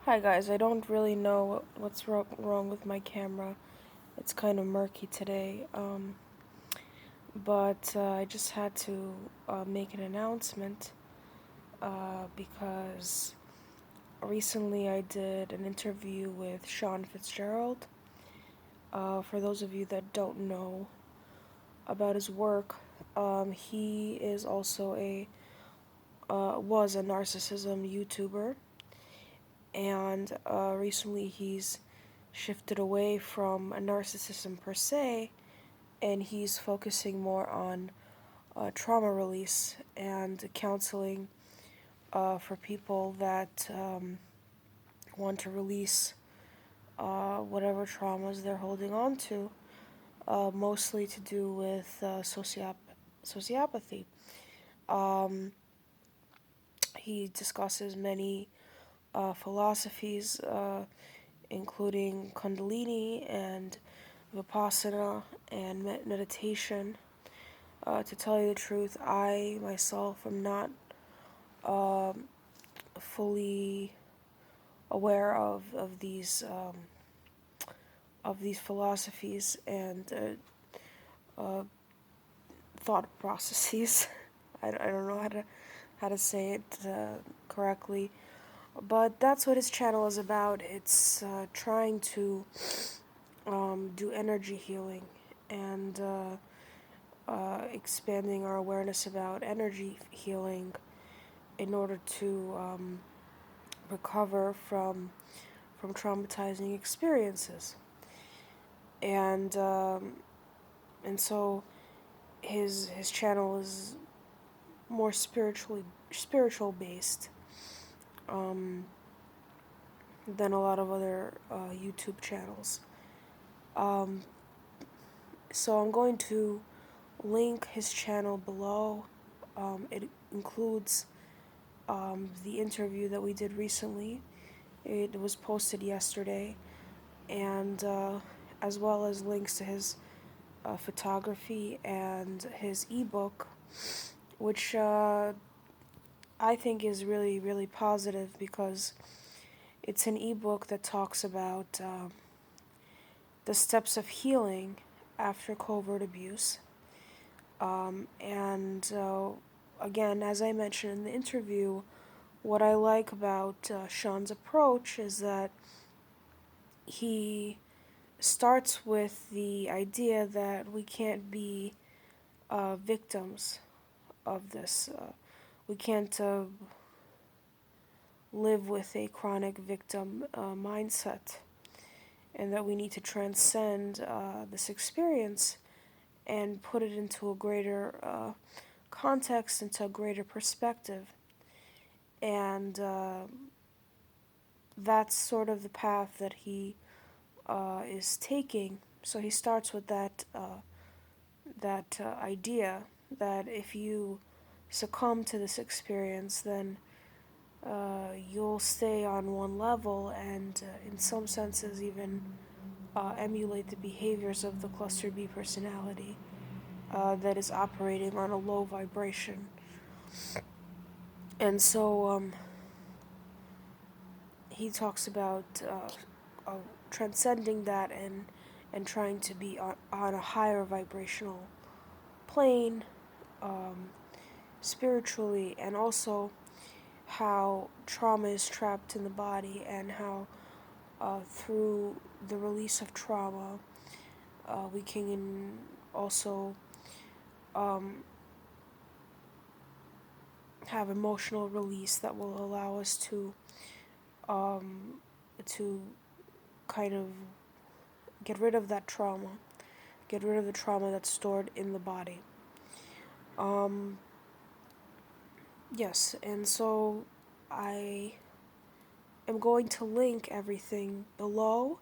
Hi guys, I don't really know what's wrong with my camera. It's kind of murky today, but I just had to make an announcement because recently I did an interview with Sean Fitzgerald. For those of you that don't know about his work, he is also was a narcissism YouTuber, and recently he's shifted away from a narcissism per se, and he's focusing more on trauma release and counseling for people that want to release whatever traumas they're holding on to, mostly to do with sociopathy. Um, he discusses many philosophies, including Kundalini and Vipassana and meditation. To tell you the truth, I myself am not um, fully aware of these philosophies and thought processes. I don't know how to say it correctly, but that's what his channel is about. It's trying to do energy healing and expanding our awareness about energy healing in order to recover from traumatizing experiences. And so his channel is more spiritual based um, than a lot of other YouTube channels. Um, so I'm going to link his channel below. It includes the interview that we did recently. It was posted yesterday, and as well as links to his photography and his ebook, which I think is really, really positive because it's an ebook that talks about the steps of healing after covert abuse. And again, as I mentioned in the interview, what I like about Sean's approach is that he starts with the idea that we can't be victims of this. We can't live with a chronic victim mindset, and that we need to transcend this experience and put it into a greater context, into a greater perspective. And that's sort of the path that he is taking. So he starts with that idea that if you succumb to this experience, then you'll stay on one level and, in some senses, even emulate the behaviors of the cluster B personality that is operating on a low vibration. And so he talks about transcending that and trying to be on a higher vibrational plane, um, spiritually, and also how trauma is trapped in the body, and how through the release of trauma we can also um, have emotional release that will allow us um, to kind of get rid of that trauma, get rid of the trauma that's stored in the body. Um, yes, and so I am going to link everything below.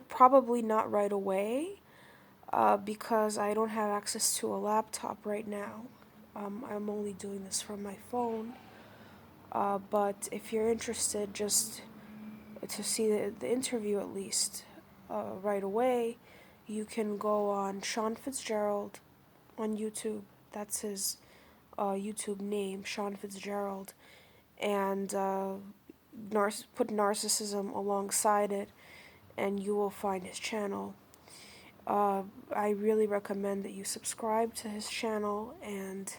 Probably not right away, because I don't have access to a laptop right now. I'm only doing this from my phone. But if you're interested, just to see the interview at least right away, you can go on Sean Fitzgerald on YouTube. That's his YouTube name, Sean Fitzgerald, and put narcissism alongside it, and you will find his channel. I really recommend that you subscribe to his channel, and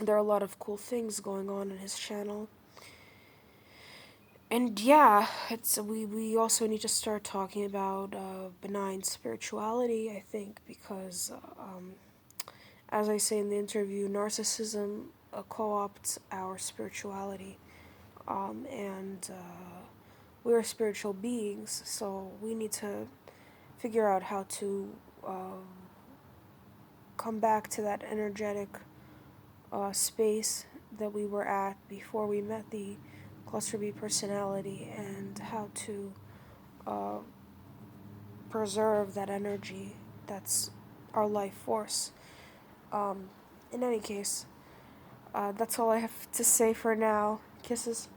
there are a lot of cool things going on in his channel. And yeah, we also need to start talking about benign spirituality, I think, because as I say in the interview, narcissism co-opts our spirituality, and we're spiritual beings, so we need to figure out how to come back to that energetic space that we were at before we met the Cluster B personality, and how to uh, preserve that energy that's our life force. In any case, that's all I have to say for now. Kisses.